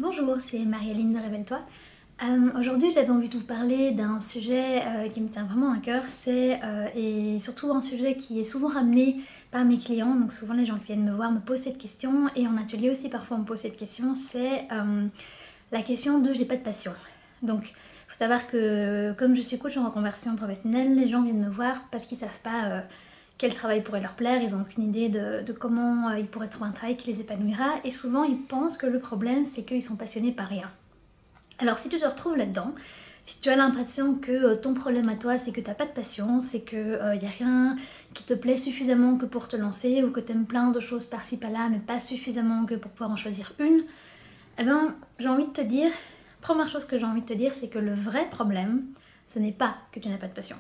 Bonjour, c'est Marie-Aline de Révèle-toi. Aujourd'hui, j'avais envie de vous parler d'un sujet qui me tient vraiment à cœur, et surtout un sujet qui est souvent ramené par mes clients. Donc souvent les gens qui viennent me voir me posent cette question, et en atelier aussi parfois on me pose cette question, c'est la question de j'ai pas de passion. Donc il faut savoir que comme je suis coach en reconversion professionnelle, les gens viennent me voir parce qu'ils savent pas quel travail pourrait leur plaire, ils n'ont aucune idée de comment ils pourraient trouver un travail qui les épanouira, et souvent ils pensent que le problème c'est qu'ils sont passionnés par rien. Alors si tu te retrouves là-dedans, si tu as l'impression que ton problème à toi c'est que tu n'as pas de passion, c'est qu'il n'y a rien qui te plaît suffisamment que pour te lancer, ou que tu aimes plein de choses par-ci par-là mais pas suffisamment que pour pouvoir en choisir une, eh ben j'ai envie de te dire, première chose que j'ai envie de te dire, c'est que le vrai problème, ce n'est pas que tu n'as pas de passion.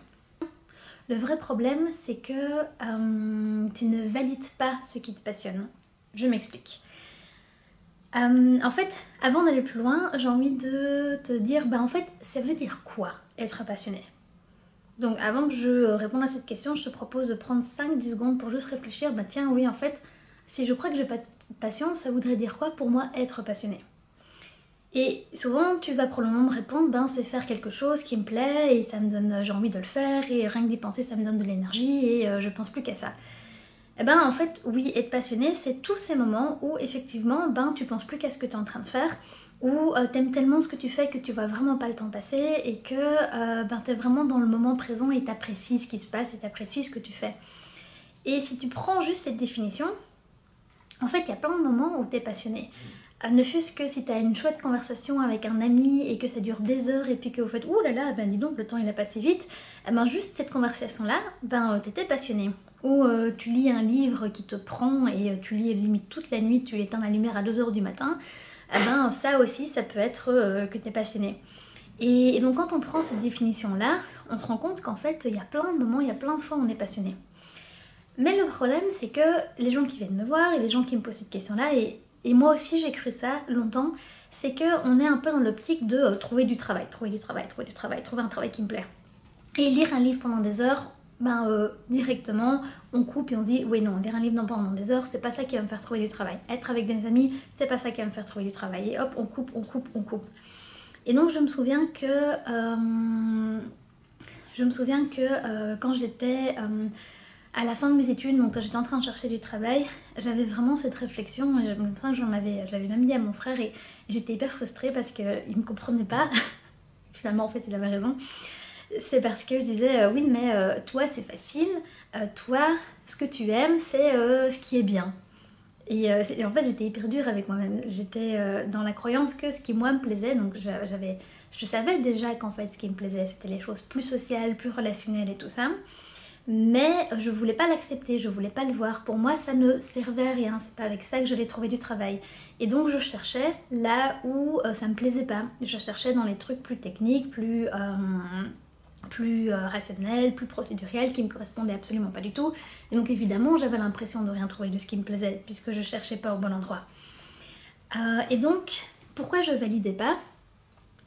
Le vrai problème, c'est que tu ne valides pas ce qui te passionne. Je m'explique. En fait, avant d'aller plus loin, j'ai envie de te dire, en fait, ça veut dire quoi être passionné? Donc avant que je réponde à cette question, je te propose de prendre 5-10 secondes pour juste réfléchir, tiens, oui, en fait, si je crois que j'ai pas de passion, ça voudrait dire quoi pour moi être passionné? Et souvent, tu vas probablement me répondre, c'est faire quelque chose qui me plaît et ça me donne, j'ai envie de le faire, et rien que d'y penser, ça me donne de l'énergie et je pense plus qu'à ça. En fait, oui, être passionné, c'est tous ces moments où effectivement, tu penses plus qu'à ce que tu es en train de faire, où t'aimes tellement ce que tu fais que tu vois vraiment pas le temps passer, et que t'es vraiment dans le moment présent et t'apprécies ce qui se passe et t'apprécies ce que tu fais. Et si tu prends juste cette définition, en fait, il y a plein de moments où t'es passionné. Ne fût-ce que si t'as une chouette conversation avec un ami et que ça dure des heures et puis que vous faites ouh là là, dis donc, le temps il a passé vite, juste cette conversation-là, t'étais passionné. Ou tu lis un livre qui te prend et tu lis limite toute la nuit, tu éteins la lumière à 2h du matin, ça aussi, ça peut être que t'es passionné. Et donc quand on prend cette définition-là, on se rend compte qu'en fait, il y a plein de moments, il y a plein de fois où on est passionné. Mais le problème, c'est que les gens qui viennent me voir et les gens qui me posent cette question-là, et moi aussi j'ai cru ça longtemps, c'est qu'on est un peu dans l'optique de trouver du travail, trouver du travail, trouver du travail, trouver un travail qui me plaît. Et lire un livre pendant des heures, directement, on coupe et on dit oui, non, lire un livre pendant des heures, c'est pas ça qui va me faire trouver du travail. Être avec des amis, c'est pas ça qui va me faire trouver du travail. Et hop, on coupe, on coupe, on coupe. Et donc je me souviens que quand j'étais à la fin de mes études, donc quand j'étais en train de chercher du travail, j'avais vraiment cette réflexion. Je me souviens que je l'avais même dit à mon frère, et j'étais hyper frustrée parce qu'il ne me comprenait pas. Finalement, en fait, il avait raison. C'est parce que je disais oui, mais toi, c'est facile. Toi, ce que tu aimes, c'est ce qui est bien. Et en fait, j'étais hyper dure avec moi-même. J'étais dans la croyance que ce qui, moi, me plaisait, donc je savais déjà qu'en fait, ce qui me plaisait, c'était les choses plus sociales, plus relationnelles et tout ça. Mais je voulais pas l'accepter, je voulais pas le voir. Pour moi, ça ne servait à rien. C'est pas avec ça que j'allais trouver du travail. Et donc, je cherchais là où ça me plaisait pas. Je cherchais dans les trucs plus techniques, plus rationnels, plus procéduriels, qui me correspondaient absolument pas du tout. Et donc, évidemment, j'avais l'impression de rien trouver de ce qui me plaisait, puisque je cherchais pas au bon endroit. Et donc, pourquoi je validais pas?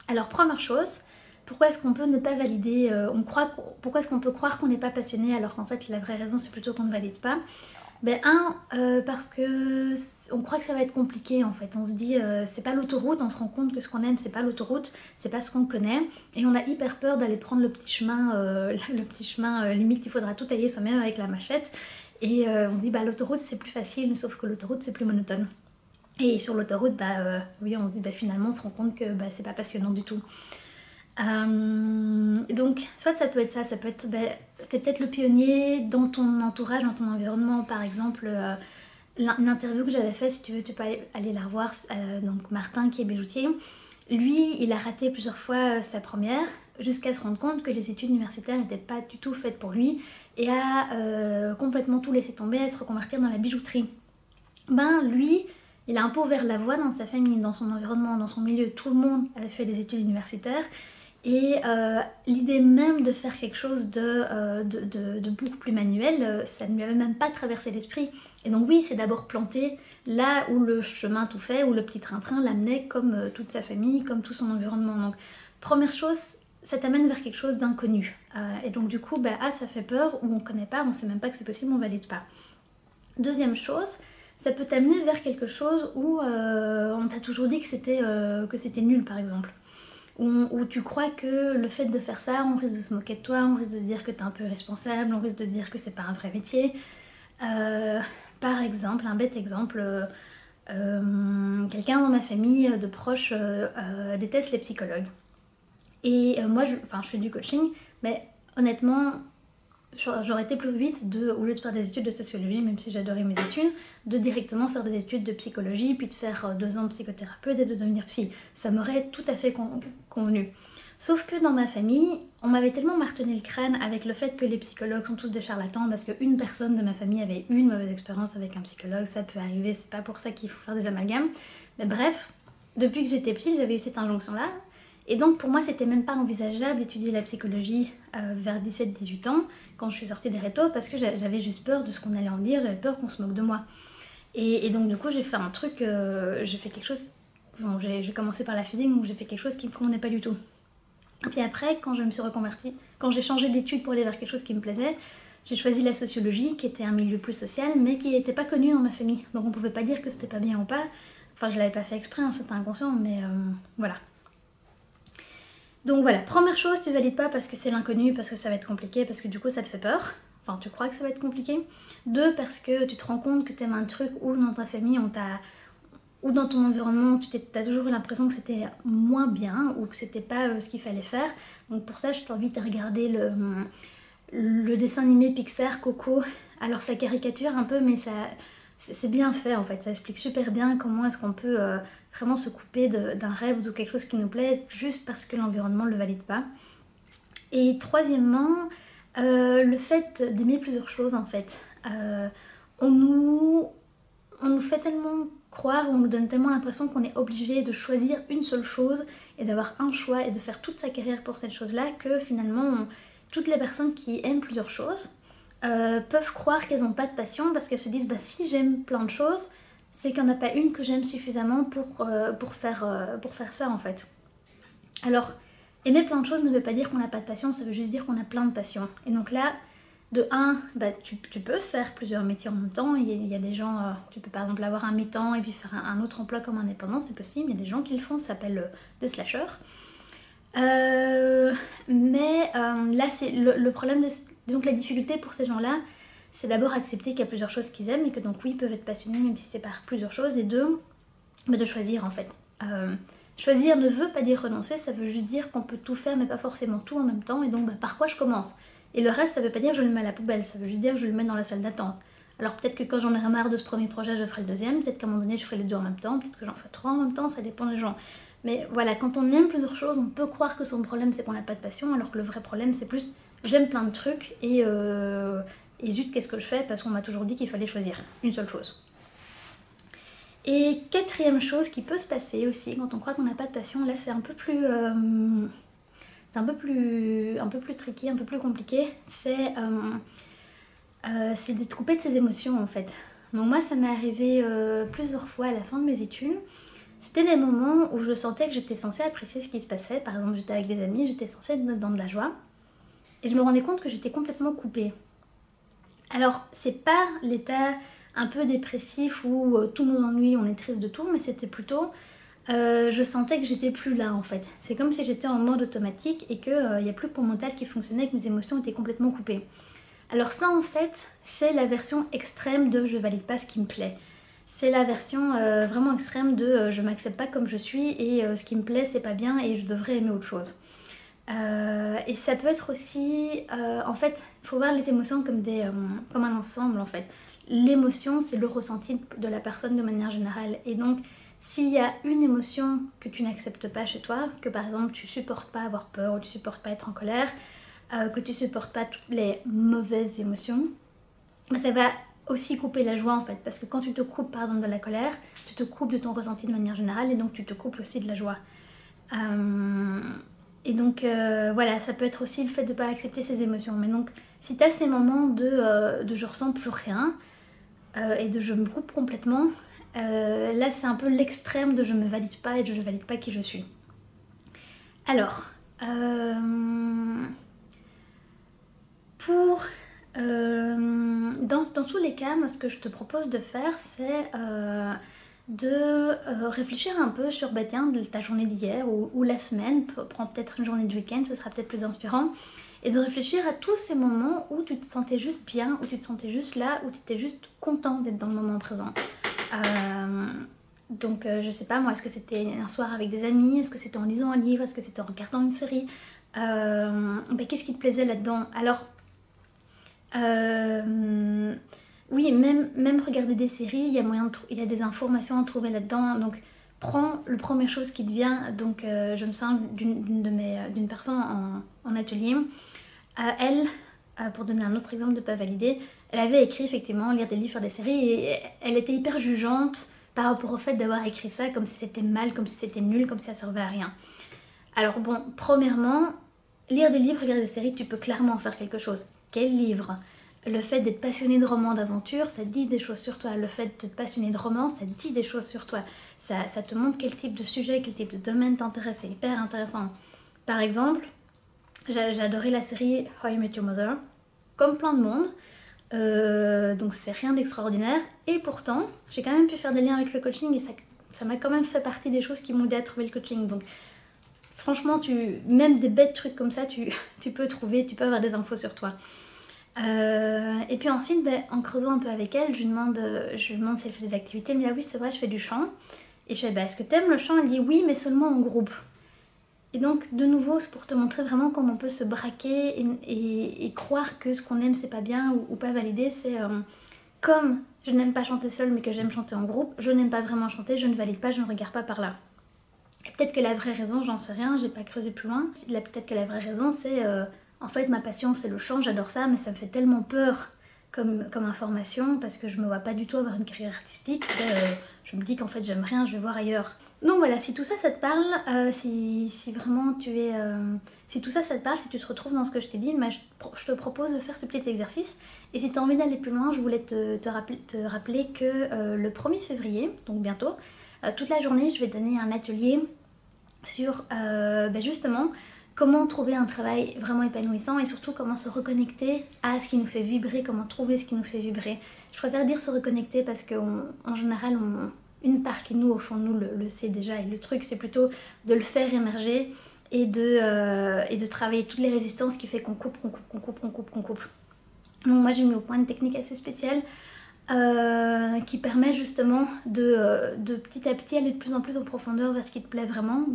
Alors, première chose, pourquoi est-ce qu'on peut ne pas valider, pourquoi est-ce qu'on peut croire qu'on n'est pas passionné alors qu'en fait la vraie raison c'est plutôt qu'on ne valide pas? Parce que on croit que ça va être compliqué en fait. On se dit c'est pas l'autoroute, on se rend compte que ce qu'on aime c'est pas l'autoroute, c'est pas ce qu'on connaît, et on a hyper peur d'aller prendre le petit chemin, limite il faudra tout tailler soi-même avec la machette, et on se dit l'autoroute c'est plus facile, sauf que l'autoroute c'est plus monotone. Et sur l'autoroute, oui, on se dit finalement on se rend compte que c'est pas passionnant du tout. Donc, soit ça peut être ça, ça peut être, t'es peut-être le pionnier dans ton entourage, dans ton environnement. Par exemple, une interview que j'avais faite, si tu veux, tu peux aller la revoir, donc Martin qui est bijoutier. Lui, il a raté plusieurs fois sa première, jusqu'à se rendre compte que les études universitaires n'étaient pas du tout faites pour lui, et a complètement tout laissé tomber, à se reconvertir dans la bijouterie. Lui, il a un peu ouvert la voie dans sa famille, dans son environnement, dans son milieu. Tout le monde avait fait des études universitaires. Et l'idée même de faire quelque chose de beaucoup plus manuel, ça ne lui avait même pas traversé l'esprit. Et donc oui, c'est d'abord planté là où le chemin tout fait, où le petit train-train l'amenait comme toute sa famille, comme tout son environnement. Donc première chose, ça t'amène vers quelque chose d'inconnu. Et donc du coup, ça fait peur, ou on ne connaît pas, on ne sait même pas que c'est possible, on ne valide pas. Deuxième chose, ça peut t'amener vers quelque chose où on t'a toujours dit que c'était nul par exemple. Où tu crois que le fait de faire ça, on risque de se moquer de toi, on risque de dire que t'es un peu irresponsable, on risque de dire que c'est pas un vrai métier. Par exemple, un bête exemple, quelqu'un dans ma famille de proches déteste les psychologues. Et moi, je fais du coaching, mais honnêtement, j'aurais été plus vite, au lieu de faire des études de sociologie, même si j'adorais mes études, de directement faire des études de psychologie, puis de faire 2 ans de psychothérapeute et de devenir psy. Ça m'aurait tout à fait convenu. Sauf que dans ma famille, on m'avait tellement martelé le crâne avec le fait que les psychologues sont tous des charlatans, parce qu'une personne de ma famille avait eu une mauvaise expérience avec un psychologue, ça peut arriver, c'est pas pour ça qu'il faut faire des amalgames. Mais bref, depuis que j'étais petite, j'avais eu cette injonction-là. Et donc pour moi, c'était même pas envisageable d'étudier la psychologie vers 17-18 ans, quand je suis sortie des rétos, parce que j'avais juste peur de ce qu'on allait en dire, j'avais peur qu'on se moque de moi. Et donc du coup, j'ai fait un truc, j'ai fait quelque chose, bon, j'ai commencé par la physique, donc j'ai fait quelque chose qui me convenait pas du tout. Et puis après, quand je me suis reconvertie, quand j'ai changé d'études pour aller vers quelque chose qui me plaisait, j'ai choisi la sociologie, qui était un milieu plus social, mais qui n'était pas connu dans ma famille. Donc on pouvait pas dire que c'était pas bien ou pas. Enfin, je l'avais pas fait exprès, hein, c'était inconscient, mais voilà. Donc voilà, première chose, tu valides pas parce que c'est l'inconnu, parce que ça va être compliqué, parce que du coup ça te fait peur. Enfin, tu crois que ça va être compliqué. 2, parce que tu te rends compte que t'aimes un truc ou dans ta famille, ou dans ton environnement, tu as toujours eu l'impression que c'était moins bien ou que c'était pas ce qu'il fallait faire. Donc pour ça, je t'invite à regarder le dessin animé Pixar, Coco. Alors ça caricature un peu, mais c'est bien fait en fait. Ça explique super bien comment est-ce qu'on peut vraiment se couper d'un rêve ou de quelque chose qui nous plaît juste parce que l'environnement ne le valide pas. Et troisièmement, le fait d'aimer plusieurs choses en fait. On nous fait tellement croire, on nous donne tellement l'impression qu'on est obligé de choisir une seule chose et d'avoir un choix et de faire toute sa carrière pour cette chose-là que finalement, toutes les personnes qui aiment plusieurs choses peuvent croire qu'elles n'ont pas de passion parce qu'elles se disent bah si j'aime plein de choses, c'est qu'il n'y en a pas une que j'aime suffisamment pour faire ça en fait. Alors, aimer plein de choses ne veut pas dire qu'on n'a pas de passion, ça veut juste dire qu'on a plein de passion. Et donc là, de 1, bah, tu peux faire plusieurs métiers en même temps. Il y a des gens, tu peux par exemple avoir un mi-temps et puis faire un autre emploi comme indépendant, c'est possible. Il y a des gens qui le font, ça s'appelle des slasheurs. Mais là, c'est le problème, disons que la difficulté pour ces gens-là, c'est d'abord accepter qu'il y a plusieurs choses qu'ils aiment et que donc oui, ils peuvent être passionnés même si c'est par plusieurs choses. Et 2, bah, de choisir en fait. Choisir ne veut pas dire renoncer, ça veut juste dire qu'on peut tout faire mais pas forcément tout en même temps. Et donc bah, par quoi je commence? Et le reste, ça veut pas dire que je le mets à la poubelle, ça veut juste dire que je le mets dans la salle d'attente. Alors peut-être que quand j'en aurai marre de ce premier projet, je ferai le deuxième, peut-être qu'à un moment donné, je ferai les 2 en même temps, peut-être que j'en ferai 3 en même temps, ça dépend des gens. Mais voilà, quand on aime plusieurs choses, on peut croire que son problème c'est qu'on n'a pas de passion, alors que le vrai problème c'est plus j'aime plein de trucs et zut, qu'est-ce que je fais? Parce qu'on m'a toujours dit qu'il fallait choisir une seule chose. Et 4e chose qui peut se passer aussi quand on croit qu'on n'a pas de passion, là c'est un peu plus tricky, un peu plus compliqué, c'est d'être coupé de ses émotions en fait. Donc moi ça m'est arrivé plusieurs fois à la fin de mes études. C'était des moments où je sentais que j'étais censée apprécier ce qui se passait. Par exemple, j'étais avec des amis, j'étais censée être dans de la joie. Et je me rendais compte que j'étais complètement coupée. Alors, c'est pas l'état un peu dépressif où tout nous ennuie, on est triste de tout, mais c'était plutôt... je sentais que j'étais plus là en fait. C'est comme si j'étais en mode automatique et qu'il n'y a plus que mon mental qui fonctionnait, que mes émotions étaient complètement coupées. Alors ça en fait, c'est la version extrême de je valide pas ce qui me plaît. C'est la version vraiment extrême de je m'accepte pas comme je suis et ce qui me plaît c'est pas bien et je devrais aimer autre chose. Et ça peut être aussi, en fait, il faut voir les émotions comme un ensemble en fait. L'émotion c'est le ressenti de la personne de manière générale et donc s'il y a une émotion que tu n'acceptes pas chez toi, que par exemple tu supportes pas avoir peur ou tu supportes pas être en colère, que tu supportes pas toutes les mauvaises émotions, ça va aussi couper la joie en fait, parce que quand tu te coupes par exemple de la colère, tu te coupes de ton ressenti de manière générale et donc tu te coupes aussi de la joie. Et donc voilà, ça peut être aussi le fait de ne pas accepter ses émotions. Mais donc si tu as ces moments de je ressens plus rien et de je me coupe complètement, là c'est un peu l'extrême de je me valide pas et de je valide pas qui je suis. Alors, pour Dans tous les cas, moi ce que je te propose de faire, c'est de réfléchir un peu sur bah, tiens, ta journée d'hier ou la semaine, prends peut-être une journée de week-end, ce sera peut-être plus inspirant, et de réfléchir à tous ces moments où tu te sentais juste bien, où tu te sentais juste là, où tu étais juste content d'être dans le moment présent. Donc je sais pas moi, est-ce que c'était un soir avec des amis, est-ce que c'était en lisant un livre, est-ce que c'était en regardant une série, bah, qu'est-ce qui te plaisait là-dedans? Alors oui, même regarder des séries, il y a il y a des informations à trouver là-dedans. Donc, prends le première chose qui te vient. Donc, je me sens d'une personne en atelier. Elle, pour donner un autre exemple de pas valider, elle avait écrit effectivement lire des livres, faire des séries, et elle était hyper jugeante par rapport au fait d'avoir écrit ça comme si c'était mal, comme si c'était nul, comme si ça servait à rien. Alors bon, premièrement, lire des livres, regarder des séries, tu peux clairement en faire quelque chose. Quel livre? Le fait d'être passionné de romans d'aventure, ça dit des choses sur toi. Le fait d'être passionné de romans, ça dit des choses sur toi. Ça te montre quel type de sujet, quel type de domaine t'intéresse. C'est hyper intéressant. Par exemple, j'ai adoré la série How I Met Your Mother, comme plein de monde. Donc c'est rien d'extraordinaire. Et pourtant, j'ai quand même pu faire des liens avec le coaching et ça m'a quand même fait partie des choses qui m'ont aidé à trouver le coaching. Donc franchement, même des bêtes trucs comme ça, tu peux avoir des infos sur toi. Et puis ensuite, ben, en creusant un peu avec elle, je lui demande si elle fait des activités. Elle me dit ah oui, c'est vrai, je fais du chant. Et je fais bah, est-ce que t'aimes le chant? Elle dit oui, mais seulement en groupe. Et donc, de nouveau, c'est pour te montrer vraiment comment on peut se braquer et croire que ce qu'on aime, c'est pas bien ou pas valider. C'est comme je n'aime pas chanter seule, mais que j'aime chanter en groupe, je n'aime pas vraiment chanter, je ne valide pas, je ne regarde pas par là. Et peut-être que la vraie raison, j'en sais rien, j'ai pas creusé plus loin. Peut-être que la vraie raison, c'est en fait ma passion, c'est le chant, j'adore ça, mais ça me fait tellement peur comme information parce que je me vois pas du tout avoir une carrière artistique. Je me dis qu'en fait j'aime rien, je vais voir ailleurs. Donc voilà, si tout ça, ça te parle, si vraiment si tout ça, ça te parle, si tu te retrouves dans ce que je t'ai dit, je te propose de faire ce petit exercice. Et si tu as envie d'aller plus loin, je voulais te rappeler que le 1er février, donc bientôt, toute la journée, je vais donner un atelier sur justement comment trouver un travail vraiment épanouissant et surtout comment se reconnecter à ce qui nous fait vibrer, comment trouver ce qui nous fait vibrer. Je préfère dire se reconnecter parce qu'en général, une partie de nous, au fond de nous, le sait déjà. Et le truc, c'est plutôt de le faire émerger et de travailler toutes les résistances qui fait qu'on coupe. Donc moi, j'ai mis au point une technique assez spéciale qui permet justement de petit à petit aller de plus en plus en profondeur vers ce qui te plaît vraiment.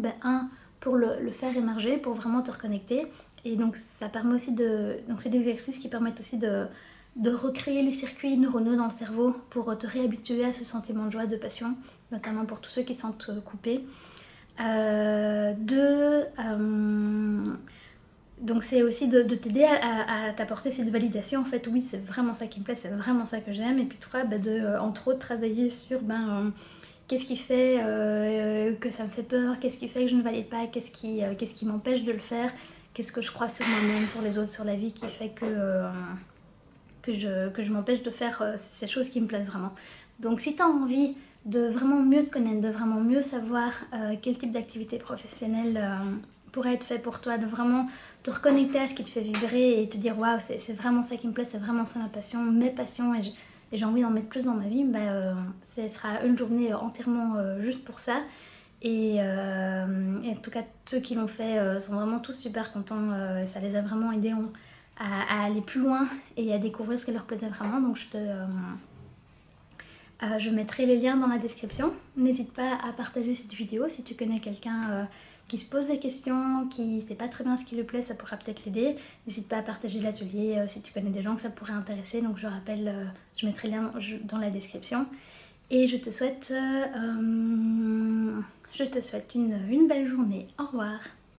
Pour le faire émerger, pour vraiment te reconnecter. Et donc ça permet aussi donc c'est des exercices qui permettent aussi de recréer les circuits neuronaux dans le cerveau pour te réhabituer à ce sentiment de joie, de passion, notamment pour tous ceux qui sont coupés. Donc c'est aussi de t'aider à t'apporter cette validation. En fait, oui, c'est vraiment ça qui me plaît, c'est vraiment ça que j'aime. Et puis toi, entre autres, travailler sur qu'est-ce qui fait que ça me fait peur, qu'est-ce qui fait que je ne valide pas, qu'est-ce qui m'empêche de le faire, qu'est-ce que je crois sur moi-même, sur les autres, sur la vie qui fait que je m'empêche de faire ces choses qui me plaisent vraiment. Donc si tu as envie de vraiment mieux te connaître, de vraiment mieux savoir quel type d'activité professionnelle pourrait être fait pour toi, de vraiment te reconnecter à ce qui te fait vibrer et te dire waouh, c'est vraiment ça qui me plaît, c'est vraiment ça ma passion, mes passions, et j'ai envie d'en mettre plus dans ma vie, ce sera une journée entièrement juste pour ça. Et en tout cas, ceux qui l'ont fait sont vraiment tous super contents, ça les a vraiment aidés à aller plus loin et à découvrir ce qui leur plaisait vraiment. Donc je mettrai les liens dans la description. N'hésite pas à partager cette vidéo si tu connais quelqu'un qui se pose des questions, qui ne sait pas très bien ce qui lui plaît, ça pourra peut-être l'aider. N'hésite pas à partager l'atelier si tu connais des gens que ça pourrait intéresser. Donc je rappelle, je mettrai les liens dans la description. Et je te souhaite une belle journée. Au revoir.